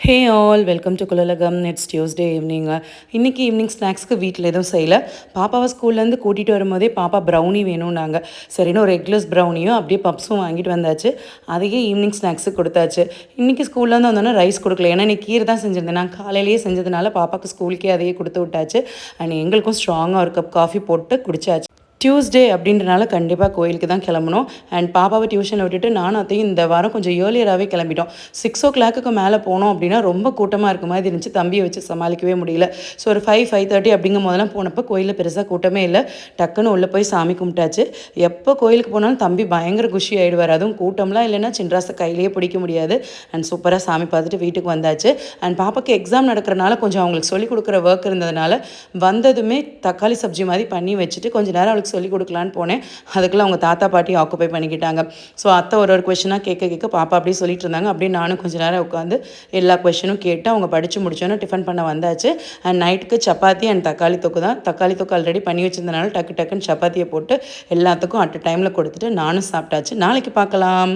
Hey all welcome to குலலகம். It's Tuesday evening. இன்றைக்கி evening ஸ்நாக்ஸ்க்கு வீட்டில் எதுவும் செய்யலை. பாப்பாவை ஸ்கூல்லேருந்து கூட்டிகிட்டு வரும்போதே பாப்பா ப்ரௌனி வேணும்னாங்க. சரின்னு ஒரு எக்லெஸ் ப்ரௌனியும் அப்படியே பப்ஸும் வாங்கிட்டு வந்தாச்சு. அதையே ஈவினிங் ஸ்நாக்ஸுக்கு கொடுத்தாச்சு. இன்றைக்கி ஸ்கூல்லேருந்து வந்தோன்னா ரைஸ் கொடுக்கல, ஏன்னா இன்றைக்கி கீரை தான் செஞ்சிருந்தேன். நான் காலையிலேயே செஞ்சதுனால பாப்பாவுக்கு ஸ்கூலுக்கே அதையே கொடுத்து விட்டாச்சு. அண்ட் எங்களுக்கும் ஸ்ட்ராங்காக ஒரு கப் காஃபி போட்டு குடிச்சாச்சு. டியூஸ்டே அப்படின்றனால கண்டிப்பாக கோயிலுக்கு தான் கிளம்பணும். அண்ட் பாப்பாவை டியூஷனில் விட்டுட்டு நானும் அத்தையும் இந்த வாரம் கொஞ்சம் ஏர்லியராகவே கிளம்பிட்டோம். 6 o'clock மேலே போனோம் அப்படின்னா ரொம்ப கூட்டமாக இருக்க மாதிரி இருந்துச்சு. தம்பியை வச்சு சமாளிக்கவே முடியல. ஸோ ஒரு 5-5:30 அப்படிங்கும் போதெல்லாம் போனப்போ கோயிலில் பெருசாக கூட்டமே இல்லை. டக்குன்னு உள்ளே போய் சாமி கும்பிட்டாச்சு. எப்போ கோயிலுக்கு போனாலும் தம்பி பயங்கர குஷி ஆகிடுவார். அதுவும் கூட்டம்லாம் இல்லைன்னா சின்ராசை கையிலேயே பிடிக்க முடியாது. அண்ட் சூப்பராக சாமி பார்த்துட்டு வீட்டுக்கு வந்தாச்சு. அண்ட் பாப்பாக்கு எக்ஸாம் நடக்கிறனால கொஞ்சம் அவங்களுக்கு சொல்லிக் கொடுக்குற ஒர்க் இருந்ததுனால வந்ததுமே தக்காளி சப்ஜி மாதிரி பண்ணி வச்சுட்டு கொஞ்சம் நேரம் அவளுக்கு சொல்லிக் கொடுக்கலான்னு போனேன். அதுக்குள்ளே அவங்க தாத்தா பாட்டி ஆக்குப்பை பண்ணிக்கிட்டாங்க. ஸோ அத்தை ஒரு கொஷனாக கேட்க பாப்பா அப்படியே சொல்லிட்டு இருந்தாங்க. அப்படியே நானும் கொஞ்சம் நேரம் உட்காந்து எல்லா கொஷனும் கேட்டு அவங்க படித்து முடிச்சோன்னே டிஃபன் பண்ண வந்தாச்சு. அண்ட் நைட்டுக்கு சப்பாத்தி அண்ட் தக்காளி தொக்கு தான். தக்காளி தொக்கு ஆல்ரெடி பண்ணி வச்சிருந்தனால டக்குன்னு சப்பாத்தியை போட்டு எல்லாத்துக்கும் அட் டைமில் கொடுத்துட்டு நானும் சாப்பிட்டாச்சு. நாளைக்கு பார்க்கலாம்.